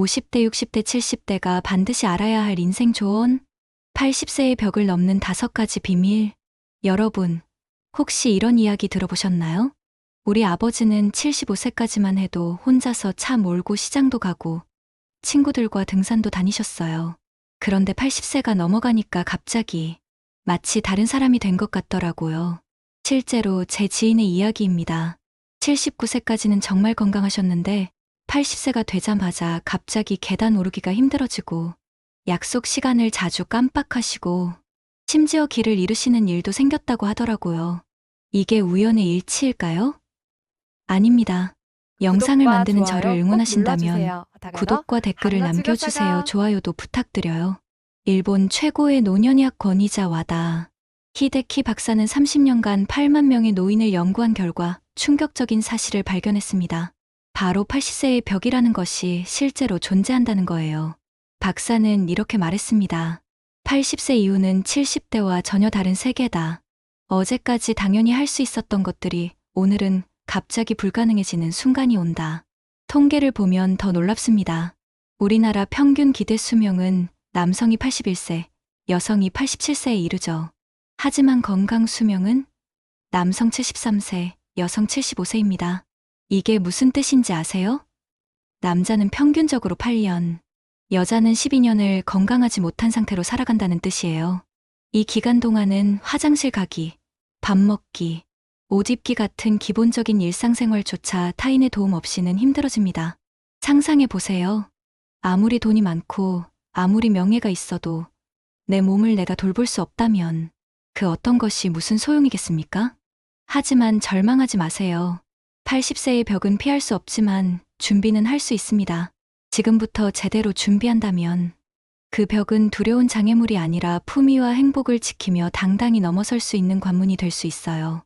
50대, 60대, 70대가 반드시 알아야 할 인생 조언? 80세의 벽을 넘는 5가지 비밀. 여러분, 혹시 이런 이야기 들어보셨나요? 우리 아버지는 75세까지만 해도 혼자서 차 몰고 시장도 가고 친구들과 등산도 다니셨어요. 그런데 80세가 넘어가니까 갑자기 마치 다른 사람이 된 것 같더라고요. 실제로 제 지인의 이야기입니다. 79세까지는 정말 건강하셨는데 80세가 되자마자 갑자기 계단 오르기가 힘들어지고 약속 시간을 자주 깜빡하시고 심지어 길을 잃으시는 일도 생겼다고 하더라고요. 이게 우연의 일치일까요? 아닙니다. 영상을 구독과 만드는 좋아요 저를 꼭 응원하신다면 눌러주세요. 구독과 댓글을 남겨주세요. 반갑습니다. 좋아요도 부탁드려요. 일본 최고의 노년의학 권위자 와다. 히데키 박사는 30년간 8만 명의 노인을 연구한 결과 충격적인 사실을 발견했습니다. 바로 80세의 벽이라는 것이 실제로 존재한다는 거예요. 박사는 이렇게 말했습니다. 80세 이후는 70대와 전혀 다른 세계다. 어제까지 당연히 할 수 있었던 것들이 오늘은 갑자기 불가능해지는 순간이 온다. 통계를 보면 더 놀랍습니다. 우리나라 평균 기대 수명은 남성이 81세, 여성이 87세에 이르죠. 하지만 건강 수명은 남성 73세, 여성 75세입니다. 이게 무슨 뜻인지 아세요? 남자는 평균적으로 8년, 여자는 12년을 건강하지 못한 상태로 살아간다는 뜻이에요. 이 기간 동안은 화장실 가기, 밥 먹기, 옷 입기 같은 기본적인 일상생활조차 타인의 도움 없이는 힘들어집니다. 상상해 보세요. 아무리 돈이 많고 아무리 명예가 있어도 내 몸을 내가 돌볼 수 없다면 그 어떤 것이 무슨 소용이겠습니까? 하지만 절망하지 마세요. 80세의 벽은 피할 수 없지만 준비는 할 수 있습니다. 지금부터 제대로 준비한다면 그 벽은 두려운 장애물이 아니라 품위와 행복을 지키며 당당히 넘어설 수 있는 관문이 될 수 있어요.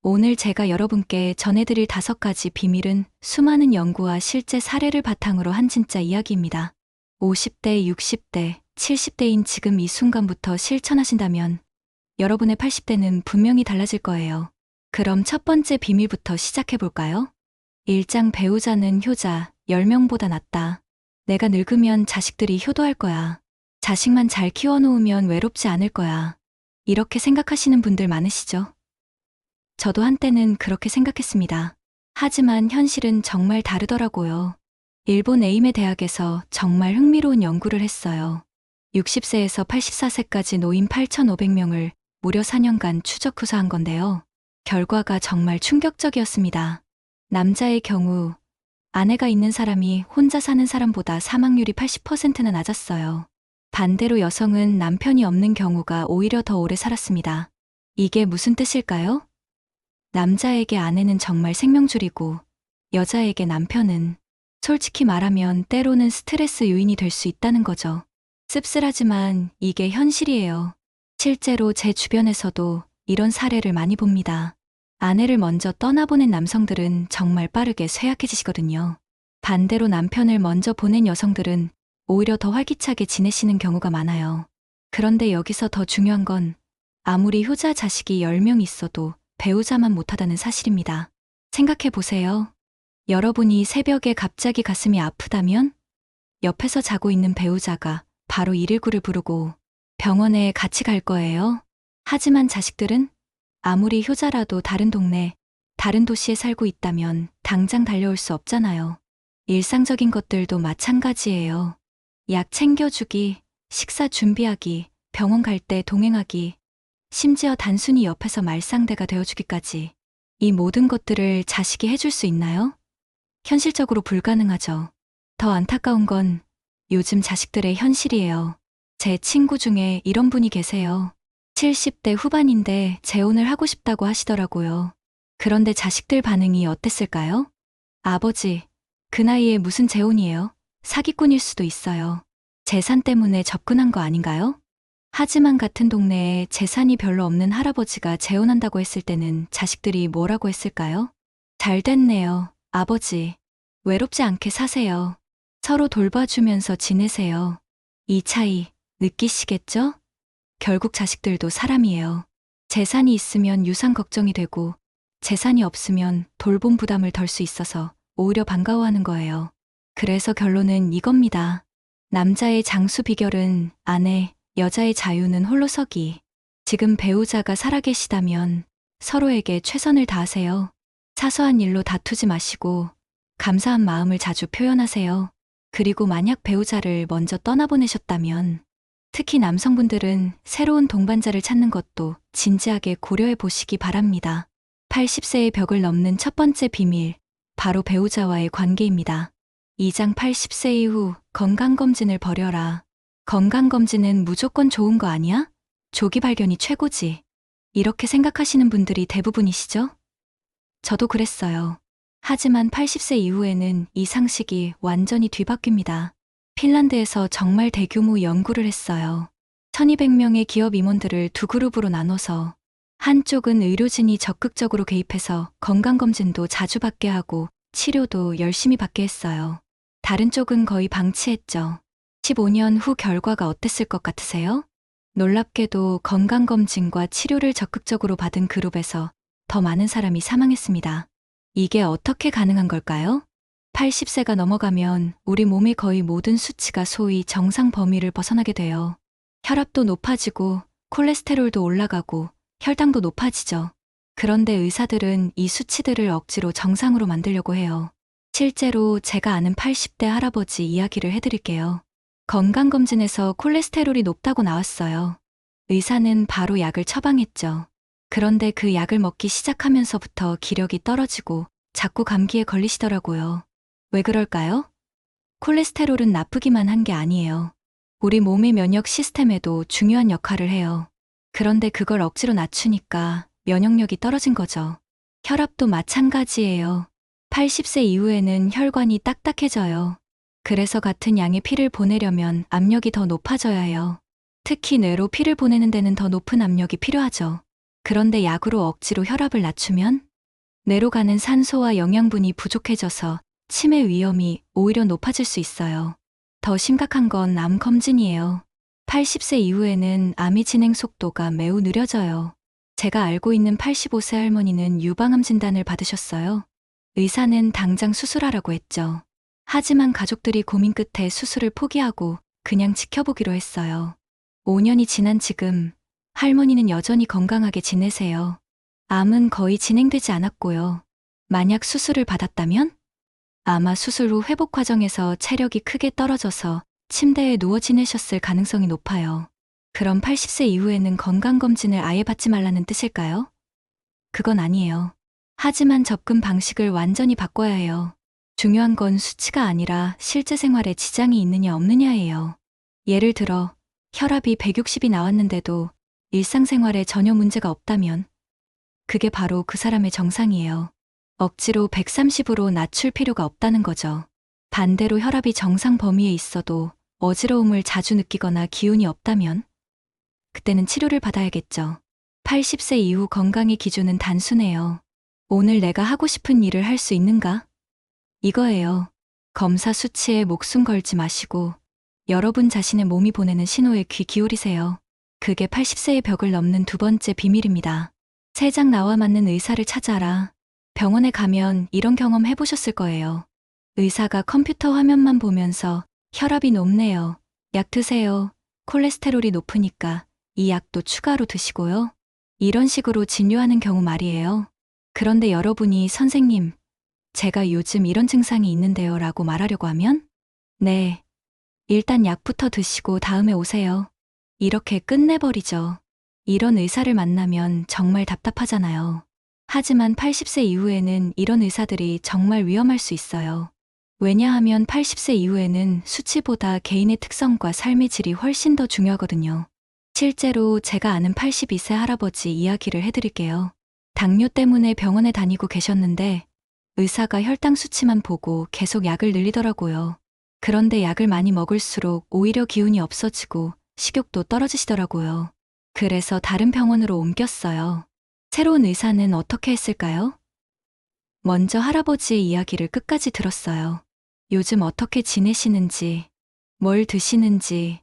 오늘 제가 여러분께 전해드릴 5가지 비밀은 수많은 연구와 실제 사례를 바탕으로 한 진짜 이야기입니다. 50대, 60대, 70대인 지금 이 순간부터 실천하신다면 여러분의 80대는 분명히 달라질 거예요. 그럼 첫 번째 비밀부터 시작해볼까요? 1장 배우자는 효자, 10명보다 낫다. 내가 늙으면 자식들이 효도할 거야. 자식만 잘 키워놓으면 외롭지 않을 거야. 이렇게 생각하시는 분들 많으시죠? 저도 한때는 그렇게 생각했습니다. 하지만 현실은 정말 다르더라고요. 일본 에이메 대학에서 정말 흥미로운 연구를 했어요. 60세에서 84세까지 노인 8,500명을 무려 4년간 추적 조사한 건데요. 결과가 정말 충격적이었습니다. 남자의 경우 아내가 있는 사람이 혼자 사는 사람보다 사망률이 80%나 낮았어요. 반대로 여성은 남편이 없는 경우가 오히려 더 오래 살았습니다. 이게 무슨 뜻일까요? 남자에게 아내는 정말 생명줄이고 여자에게 남편은 솔직히 말하면 때로는 스트레스 요인이 될 수 있다는 거죠. 씁쓸하지만 이게 현실이에요. 실제로 제 주변에서도 이런 사례를 많이 봅니다. 아내를 먼저 떠나보낸 남성들은 정말 빠르게 쇠약해지시거든요. 반대로 남편을 먼저 보낸 여성들은 오히려 더 활기차게 지내시는 경우가 많아요. 그런데 여기서 더 중요한 건 아무리 효자 자식이 10명 있어도 배우자만 못하다는 사실입니다. 생각해 보세요. 여러분이 새벽에 갑자기 가슴이 아프다면 옆에서 자고 있는 배우자가 바로 119를 부르고 병원에 같이 갈 거예요. 하지만 자식들은 아무리 효자라도 다른 동네, 다른 도시에 살고 있다면 당장 달려올 수 없잖아요. 일상적인 것들도 마찬가지예요. 약 챙겨주기, 식사 준비하기, 병원 갈 때 동행하기, 심지어 단순히 옆에서 말상대가 되어주기까지 이 모든 것들을 자식이 해줄 수 있나요? 현실적으로 불가능하죠. 더 안타까운 건 요즘 자식들의 현실이에요. 제 친구 중에 이런 분이 계세요. 70대 후반인데 재혼을 하고 싶다고 하시더라고요. 그런데 자식들 반응이 어땠을까요? 아버지, 그 나이에 무슨 재혼이에요? 사기꾼일 수도 있어요. 재산 때문에 접근한 거 아닌가요? 하지만 같은 동네에 재산이 별로 없는 할아버지가 재혼한다고 했을 때는 자식들이 뭐라고 했을까요? 잘 됐네요, 아버지. 외롭지 않게 사세요. 서로 돌봐주면서 지내세요. 이 차이 느끼시겠죠? 결국 자식들도 사람이에요. 재산이 있으면 유산 걱정이 되고 재산이 없으면 돌봄 부담을 덜 수 있어서 오히려 반가워하는 거예요. 그래서 결론은 이겁니다. 남자의 장수 비결은 아내, 여자의 자유는 홀로서기. 지금 배우자가 살아계시다면 서로에게 최선을 다하세요. 사소한 일로 다투지 마시고 감사한 마음을 자주 표현하세요. 그리고 만약 배우자를 먼저 떠나보내셨다면 특히 남성분들은 새로운 동반자를 찾는 것도 진지하게 고려해 보시기 바랍니다. 80세의 벽을 넘는 첫 번째 비밀, 바로 배우자와의 관계입니다. 2장 80세 이후 건강검진을 벌여라. 건강검진은 무조건 좋은 거 아니야? 조기 발견이 최고지. 이렇게 생각하시는 분들이 대부분이시죠? 저도 그랬어요. 하지만 80세 이후에는 이 상식이 완전히 뒤바뀝니다. 핀란드에서 정말 대규모 연구를 했어요. 1200명의 기업 임원들을 두 그룹으로 나눠서 한쪽은 의료진이 적극적으로 개입해서 건강검진도 자주 받게 하고 치료도 열심히 받게 했어요. 다른 쪽은 거의 방치했죠. 15년 후 결과가 어땠을 것 같으세요? 놀랍게도 건강검진과 치료를 적극적으로 받은 그룹에서 더 많은 사람이 사망했습니다. 이게 어떻게 가능한 걸까요? 80세가 넘어가면 우리 몸의 거의 모든 수치가 소위 정상 범위를 벗어나게 돼요. 혈압도 높아지고 콜레스테롤도 올라가고 혈당도 높아지죠. 그런데 의사들은 이 수치들을 억지로 정상으로 만들려고 해요. 실제로 제가 아는 80대 할아버지 이야기를 해드릴게요. 건강검진에서 콜레스테롤이 높다고 나왔어요. 의사는 바로 약을 처방했죠. 그런데 그 약을 먹기 시작하면서부터 기력이 떨어지고 자꾸 감기에 걸리시더라고요. 왜 그럴까요? 콜레스테롤은 나쁘기만 한 게 아니에요. 우리 몸의 면역 시스템에도 중요한 역할을 해요. 그런데 그걸 억지로 낮추니까 면역력이 떨어진 거죠. 혈압도 마찬가지예요. 80세 이후에는 혈관이 딱딱해져요. 그래서 같은 양의 피를 보내려면 압력이 더 높아져야 해요. 특히 뇌로 피를 보내는 데는 더 높은 압력이 필요하죠. 그런데 약으로 억지로 혈압을 낮추면 뇌로 가는 산소와 영양분이 부족해져서 치매 위험이 오히려 높아질 수 있어요. 더 심각한 건 암 검진이에요. 80세 이후에는 암의 진행 속도가 매우 느려져요. 제가 알고 있는 85세 할머니는 유방암 진단을 받으셨어요. 의사는 당장 수술하라고 했죠. 하지만 가족들이 고민 끝에 수술을 포기하고 그냥 지켜보기로 했어요. 5년이 지난 지금 할머니는 여전히 건강하게 지내세요. 암은 거의 진행되지 않았고요. 만약 수술을 받았다면? 아마 수술 후 회복 과정에서 체력이 크게 떨어져서 침대에 누워 지내셨을 가능성이 높아요. 그럼 80세 이후에는 건강검진을 아예 받지 말라는 뜻일까요? 그건 아니에요. 하지만 접근 방식을 완전히 바꿔야 해요. 중요한 건 수치가 아니라 실제 생활에 지장이 있느냐 없느냐예요. 예를 들어 혈압이 160이 나왔는데도 일상생활에 전혀 문제가 없다면 그게 바로 그 사람의 정상이에요. 억지로 130으로 낮출 필요가 없다는 거죠. 반대로 혈압이 정상 범위에 있어도 어지러움을 자주 느끼거나 기운이 없다면 그때는 치료를 받아야겠죠. 80세 이후 건강의 기준은 단순해요. 오늘 내가 하고 싶은 일을 할 수 있는가? 이거예요. 검사 수치에 목숨 걸지 마시고 여러분 자신의 몸이 보내는 신호에 귀 기울이세요. 그게 80세의 벽을 넘는 두 번째 비밀입니다. 세장 나와 맞는 의사를 찾아라. 병원에 가면 이런 경험 해보셨을 거예요. 의사가 컴퓨터 화면만 보면서 혈압이 높네요. 약 드세요. 콜레스테롤이 높으니까 이 약도 추가로 드시고요. 이런 식으로 진료하는 경우 말이에요. 그런데 여러분이 선생님, 제가 요즘 이런 증상이 있는데요 라고 말하려고 하면 네, 일단 약부터 드시고 다음에 오세요. 이렇게 끝내버리죠. 이런 의사를 만나면 정말 답답하잖아요. 하지만 80세 이후에는 이런 의사들이 정말 위험할 수 있어요. 왜냐하면 80세 이후에는 수치보다 개인의 특성과 삶의 질이 훨씬 더 중요하거든요. 실제로 제가 아는 82세 할아버지 이야기를 해드릴게요. 당뇨 때문에 병원에 다니고 계셨는데 의사가 혈당 수치만 보고 계속 약을 늘리더라고요. 그런데 약을 많이 먹을수록 오히려 기운이 없어지고 식욕도 떨어지시더라고요. 그래서 다른 병원으로 옮겼어요. 새로운 의사는 어떻게 했을까요? 먼저 할아버지의 이야기를 끝까지 들었어요. 요즘 어떻게 지내시는지, 뭘 드시는지,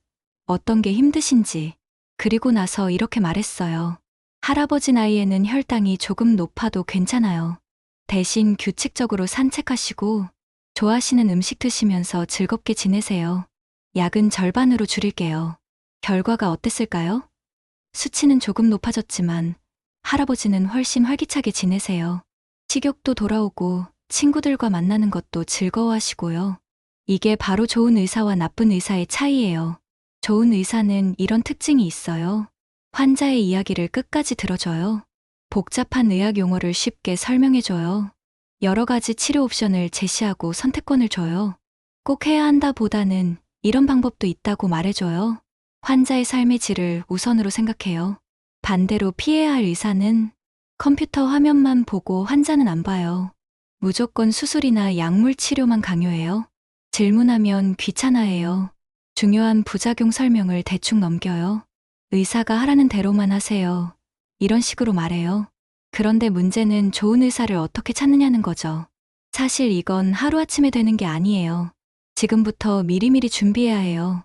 어떤 게 힘드신지, 그리고 나서 이렇게 말했어요. 할아버지 나이에는 혈당이 조금 높아도 괜찮아요. 대신 규칙적으로 산책하시고 좋아하시는 음식 드시면서 즐겁게 지내세요. 약은 절반으로 줄일게요. 결과가 어땠을까요? 수치는 조금 높아졌지만 할아버지는 훨씬 활기차게 지내세요. 식욕도 돌아오고 친구들과 만나는 것도 즐거워하시고요. 이게 바로 좋은 의사와 나쁜 의사의 차이예요. 좋은 의사는 이런 특징이 있어요. 환자의 이야기를 끝까지 들어줘요. 복잡한 의학 용어를 쉽게 설명해줘요. 여러 가지 치료 옵션을 제시하고 선택권을 줘요. 꼭 해야 한다 보다는 이런 방법도 있다고 말해줘요. 환자의 삶의 질을 우선으로 생각해요. 반대로 피해야 할 의사는 컴퓨터 화면만 보고 환자는 안 봐요. 무조건 수술이나 약물 치료만 강요해요. 질문하면 귀찮아해요. 중요한 부작용 설명을 대충 넘겨요. 의사가 하라는 대로만 하세요. 이런 식으로 말해요. 그런데 문제는 좋은 의사를 어떻게 찾느냐는 거죠. 사실 이건 하루아침에 되는 게 아니에요. 지금부터 미리미리 준비해야 해요.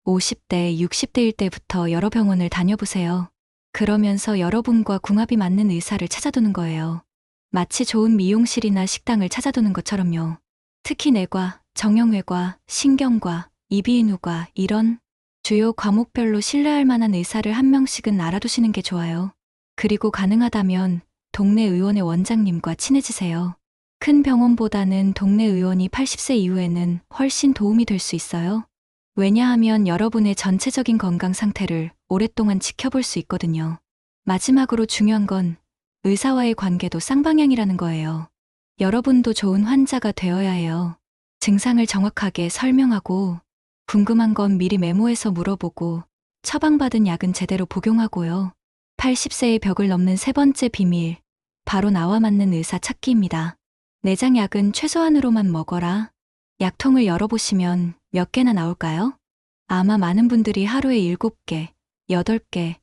50대, 60대일 때부터 여러 병원을 다녀보세요. 그러면서 여러분과 궁합이 맞는 의사를 찾아두는 거예요. 마치 좋은 미용실이나 식당을 찾아두는 것처럼요. 특히 내과, 정형외과, 신경과, 이비인후과 이런 주요 과목별로 신뢰할 만한 의사를 한 명씩은 알아두시는 게 좋아요. 그리고 가능하다면 동네 의원의 원장님과 친해지세요. 큰 병원보다는 동네 의원이 80세 이후에는 훨씬 도움이 될 수 있어요. 왜냐하면 여러분의 전체적인 건강 상태를 오랫동안 지켜볼 수 있거든요. 마지막으로 중요한 건 의사와의 관계도 쌍방향이라는 거예요. 여러분도 좋은 환자가 되어야 해요. 증상을 정확하게 설명하고 궁금한 건 미리 메모해서 물어보고 처방받은 약은 제대로 복용하고요. 80세의 벽을 넘는 세 번째 비밀, 바로 나와 맞는 의사 찾기입니다. 내장약은 최소한으로만 먹어라. 약통을 열어보시면 몇 개나 나올까요? 아마 많은 분들이 하루에 7개, 8개,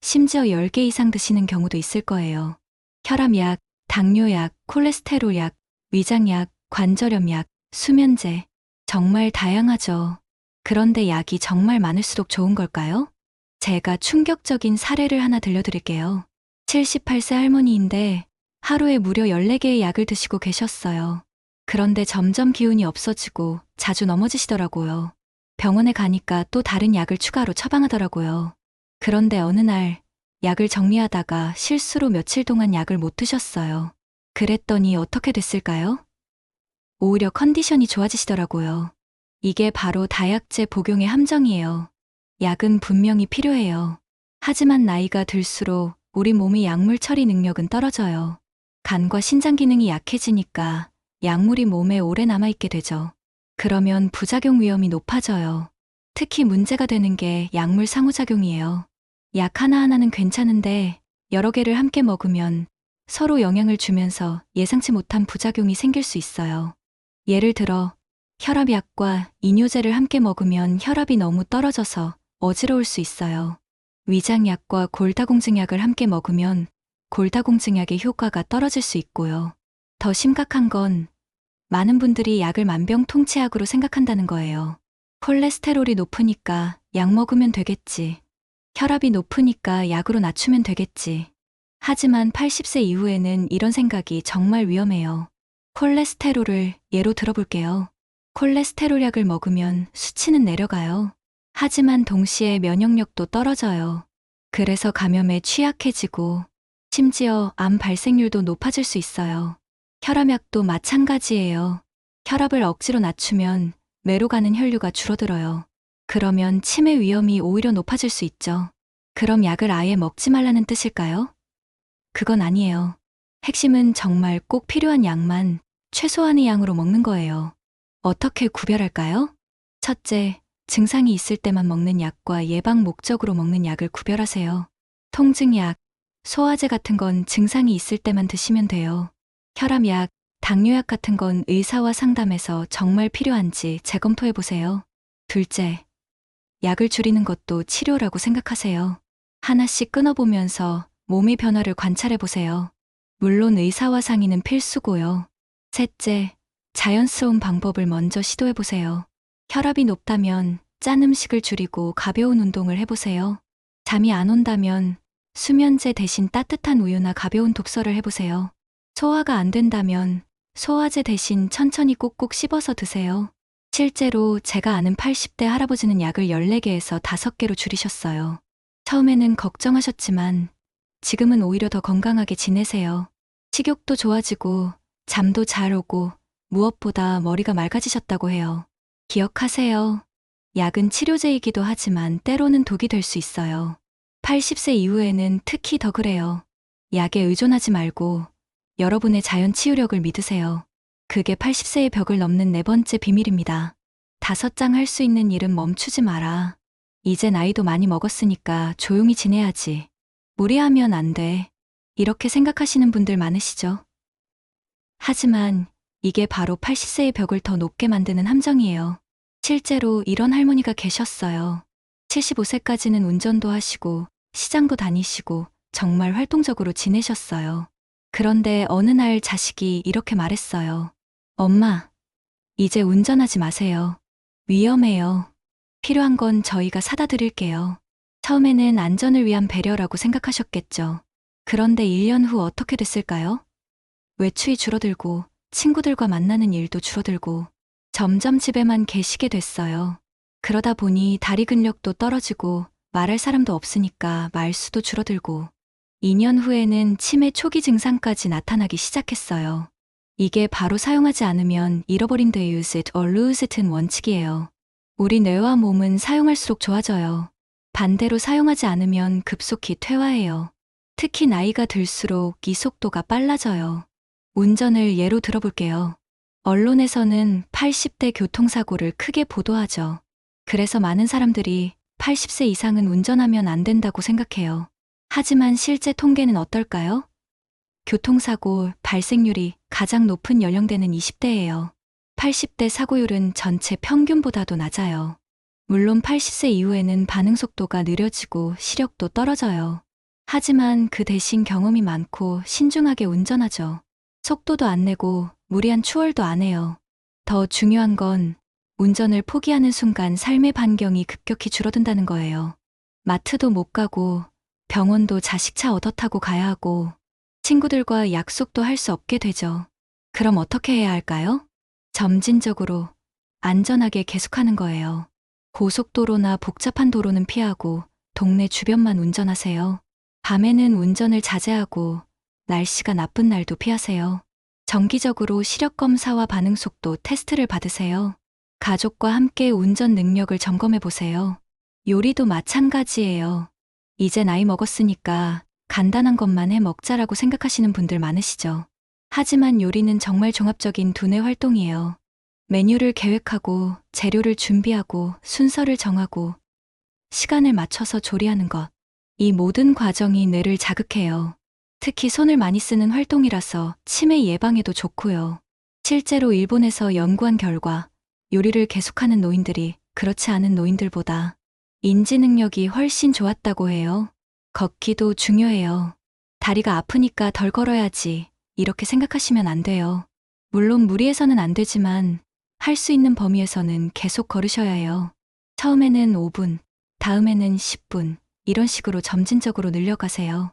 심지어 10개 이상 드시는 경우도 있을 거예요. 혈압약, 당뇨약, 콜레스테롤약, 위장약, 관절염약, 수면제. 정말 다양하죠. 그런데 약이 정말 많을수록 좋은 걸까요? 제가 충격적인 사례를 하나 들려드릴게요. 78세 할머니인데 하루에 무려 14개의 약을 드시고 계셨어요. 그런데 점점 기운이 없어지고 자주 넘어지시더라고요. 병원에 가니까 또 다른 약을 추가로 처방하더라고요. 그런데 어느 날 약을 정리하다가 실수로 며칠 동안 약을 못 드셨어요. 그랬더니 어떻게 됐을까요? 오히려 컨디션이 좋아지시더라고요. 이게 바로 다약제 복용의 함정이에요. 약은 분명히 필요해요. 하지만 나이가 들수록 우리 몸의 약물 처리 능력은 떨어져요. 간과 신장 기능이 약해지니까 약물이 몸에 오래 남아있게 되죠. 그러면 부작용 위험이 높아져요. 특히 문제가 되는 게 약물 상호작용이에요. 약 하나하나는 괜찮은데 여러 개를 함께 먹으면 서로 영향을 주면서 예상치 못한 부작용이 생길 수 있어요. 예를 들어 혈압약과 이뇨제를 함께 먹으면 혈압이 너무 떨어져서 어지러울 수 있어요. 위장약과 골다공증약을 함께 먹으면 골다공증약의 효과가 떨어질 수 있고요. 더 심각한 건 많은 분들이 약을 만병통치약으로 생각한다는 거예요. 콜레스테롤이 높으니까 약 먹으면 되겠지. 혈압이 높으니까 약으로 낮추면 되겠지. 하지만 80세 이후에는 이런 생각이 정말 위험해요. 콜레스테롤을 예로 들어볼게요. 콜레스테롤 약을 먹으면 수치는 내려가요. 하지만 동시에 면역력도 떨어져요. 그래서 감염에 취약해지고 심지어 암 발생률도 높아질 수 있어요. 혈압약도 마찬가지예요. 혈압을 억지로 낮추면 뇌로 가는 혈류가 줄어들어요. 그러면 치매 위험이 오히려 높아질 수 있죠. 그럼 약을 아예 먹지 말라는 뜻일까요? 그건 아니에요. 핵심은 정말 꼭 필요한 약만 최소한의 양으로 먹는 거예요. 어떻게 구별할까요? 첫째, 증상이 있을 때만 먹는 약과 예방 목적으로 먹는 약을 구별하세요. 통증약, 소화제 같은 건 증상이 있을 때만 드시면 돼요. 혈압약, 당뇨약 같은 건 의사와 상담해서 정말 필요한지 재검토해 보세요. 둘째, 약을 줄이는 것도 치료라고 생각하세요. 하나씩 끊어보면서 몸의 변화를 관찰해 보세요. 물론 의사와 상의는 필수고요. 셋째, 자연스러운 방법을 먼저 시도해 보세요. 혈압이 높다면 짠 음식을 줄이고 가벼운 운동을 해보세요. 잠이 안 온다면 수면제 대신 따뜻한 우유나 가벼운 독서를 해보세요. 소화가 안 된다면 소화제 대신 천천히 꼭꼭 씹어서 드세요. 실제로 제가 아는 80대 할아버지는 약을 14개에서 5개로 줄이셨어요. 처음에는 걱정하셨지만 지금은 오히려 더 건강하게 지내세요. 식욕도 좋아지고 잠도 잘 오고 무엇보다 머리가 맑아지셨다고 해요. 기억하세요. 약은 치료제이기도 하지만 때로는 독이 될 수 있어요. 80세 이후에는 특히 더 그래요. 약에 의존하지 말고 여러분의 자연 치유력을 믿으세요. 그게 80세의 벽을 넘는 네 번째 비밀입니다. 5장 할 수 있는 일은 멈추지 마라. 이제 나이도 많이 먹었으니까 조용히 지내야지. 무리하면 안 돼. 이렇게 생각하시는 분들 많으시죠? 하지만 이게 바로 80세의 벽을 더 높게 만드는 함정이에요. 실제로 이런 할머니가 계셨어요. 75세까지는 운전도 하시고 시장도 다니시고 정말 활동적으로 지내셨어요. 그런데 어느 날 자식이 이렇게 말했어요. 엄마, 이제 운전하지 마세요. 위험해요. 필요한 건 저희가 사다 드릴게요. 처음에는 안전을 위한 배려라고 생각하셨겠죠. 그런데 1년 후 어떻게 됐을까요? 외출이 줄어들고 친구들과 만나는 일도 줄어들고 점점 집에만 계시게 됐어요. 그러다 보니 다리 근력도 떨어지고 말할 사람도 없으니까 말수도 줄어들고 2년 후에는 치매 초기 증상까지 나타나기 시작했어요. 이게 바로 사용하지 않으면 잃어버린 데 use it or lose it은 원칙이에요. 우리 뇌와 몸은 사용할수록 좋아져요. 반대로 사용하지 않으면 급속히 퇴화해요. 특히 나이가 들수록 이 속도가 빨라져요. 운전을 예로 들어볼게요. 언론에서는 80대 교통사고를 크게 보도하죠. 그래서 많은 사람들이 80세 이상은 운전하면 안 된다고 생각해요. 하지만 실제 통계는 어떨까요? 교통사고 발생률이 가장 높은 연령대는 20대예요. 80대 사고율은 전체 평균보다도 낮아요. 물론 80세 이후에는 반응 속도가 느려지고 시력도 떨어져요. 하지만 그 대신 경험이 많고 신중하게 운전하죠. 속도도 안 내고 무리한 추월도 안 해요. 더 중요한 건 운전을 포기하는 순간 삶의 반경이 급격히 줄어든다는 거예요. 마트도 못 가고 병원도 자식 차 얻어 타고 가야 하고 친구들과 약속도 할 수 없게 되죠. 그럼 어떻게 해야 할까요? 점진적으로 안전하게 계속하는 거예요. 고속도로나 복잡한 도로는 피하고 동네 주변만 운전하세요. 밤에는 운전을 자제하고 날씨가 나쁜 날도 피하세요. 정기적으로 시력 검사와 반응 속도 테스트를 받으세요. 가족과 함께 운전 능력을 점검해 보세요. 요리도 마찬가지예요. 이제 나이 먹었으니까 간단한 것만 해 먹자라고 생각하시는 분들 많으시죠. 하지만 요리는 정말 종합적인 두뇌 활동이에요. 메뉴를 계획하고 재료를 준비하고 순서를 정하고 시간을 맞춰서 조리하는 것. 이 모든 과정이 뇌를 자극해요. 특히 손을 많이 쓰는 활동이라서 치매 예방에도 좋고요. 실제로 일본에서 연구한 결과 요리를 계속하는 노인들이 그렇지 않은 노인들보다 인지 능력이 훨씬 좋았다고 해요. 걷기도 중요해요. 다리가 아프니까 덜 걸어야지 이렇게 생각하시면 안 돼요. 물론 무리해서는 안 되지만 할 수 있는 범위에서는 계속 걸으셔야 해요. 처음에는 5분, 다음에는 10분 이런 식으로 점진적으로 늘려가세요.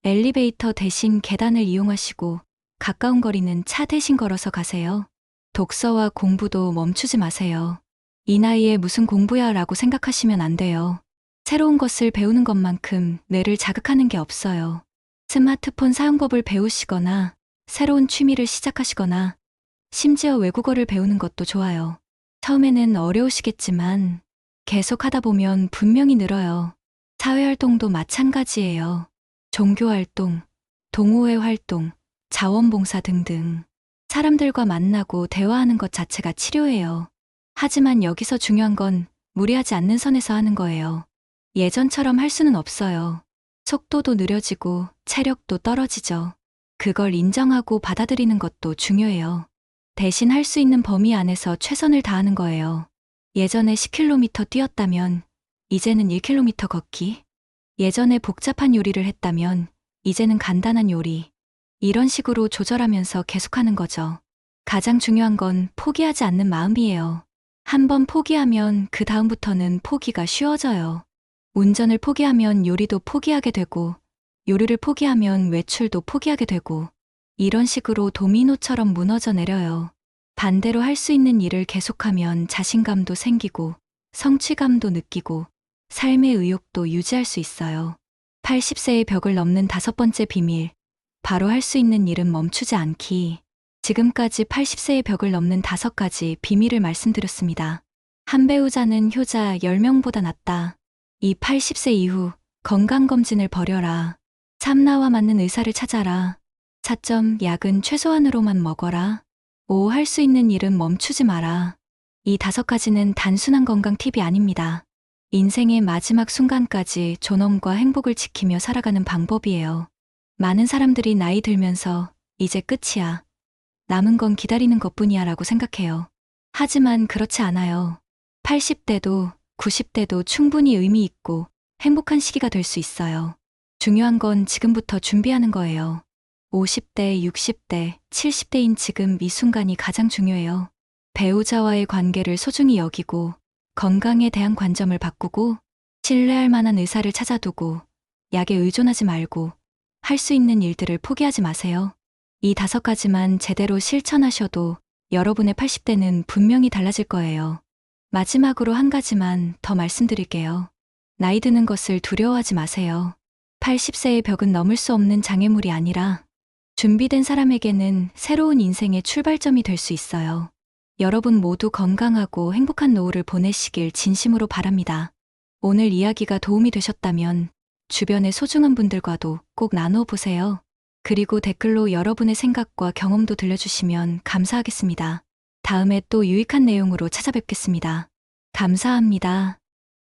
엘리베이터 대신 계단을 이용하시고 가까운 거리는 차 대신 걸어서 가세요. 독서와 공부도 멈추지 마세요. 이 나이에 무슨 공부야 라고 생각하시면 안 돼요. 새로운 것을 배우는 것만큼 뇌를 자극하는 게 없어요. 스마트폰 사용법을 배우시거나 새로운 취미를 시작하시거나 심지어 외국어를 배우는 것도 좋아요. 처음에는 어려우시겠지만 계속 하다 보면 분명히 늘어요. 사회활동도 마찬가지예요. 종교활동, 동호회 활동, 자원봉사 등등. 사람들과 만나고 대화하는 것 자체가 치료예요. 하지만 여기서 중요한 건 무리하지 않는 선에서 하는 거예요. 예전처럼 할 수는 없어요. 속도도 느려지고 체력도 떨어지죠. 그걸 인정하고 받아들이는 것도 중요해요. 대신 할 수 있는 범위 안에서 최선을 다하는 거예요. 예전에 10km 뛰었다면 이제는 1km 걷기. 예전에 복잡한 요리를 했다면 이제는 간단한 요리. 이런 식으로 조절하면서 계속하는 거죠. 가장 중요한 건 포기하지 않는 마음이에요. 한번 포기하면 그 다음부터는 포기가 쉬워져요. 운전을 포기하면 요리도 포기하게 되고 요리를 포기하면 외출도 포기하게 되고 이런 식으로 도미노처럼 무너져 내려요. 반대로 할 수 있는 일을 계속하면 자신감도 생기고 성취감도 느끼고 삶의 의욕도 유지할 수 있어요. 80세의 벽을 넘는 다섯 번째 비밀. 바로 할 수 있는 일은 멈추지 않기. 지금까지 80세의 벽을 넘는 5가지 비밀을 말씀드렸습니다. 한 배우자는 효자 10명보다 낫다. 이 80세 이후 건강검진을 벌여라. 참나와 맞는 의사를 찾아라. 4점 약은 최소한으로만 먹어라. 5. 할 수 있는 일은 멈추지 마라. 이 5가지는 단순한 건강 팁이 아닙니다. 인생의 마지막 순간까지 존엄과 행복을 지키며 살아가는 방법이에요. 많은 사람들이 나이 들면서 이제 끝이야. 남은 건 기다리는 것뿐이야 라고 생각해요. 하지만 그렇지 않아요. 80대도 90대도 충분히 의미 있고 행복한 시기가 될 수 있어요. 중요한 건 지금부터 준비하는 거예요. 50대, 60대, 70대인 지금 이 순간이 가장 중요해요. 배우자와의 관계를 소중히 여기고 건강에 대한 관점을 바꾸고 신뢰할 만한 의사를 찾아두고 약에 의존하지 말고 할 수 있는 일들을 포기하지 마세요. 이 5가지만 제대로 실천하셔도 여러분의 80대는 분명히 달라질 거예요. 마지막으로 한 가지만 더 말씀드릴게요. 나이 드는 것을 두려워하지 마세요. 80세의 벽은 넘을 수 없는 장애물이 아니라 준비된 사람에게는 새로운 인생의 출발점이 될 수 있어요. 여러분 모두 건강하고 행복한 노후를 보내시길 진심으로 바랍니다. 오늘 이야기가 도움이 되셨다면 주변의 소중한 분들과도 꼭 나누어 보세요. 그리고 댓글로 여러분의 생각과 경험도 들려주시면 감사하겠습니다. 다음에 또 유익한 내용으로 찾아뵙겠습니다. 감사합니다.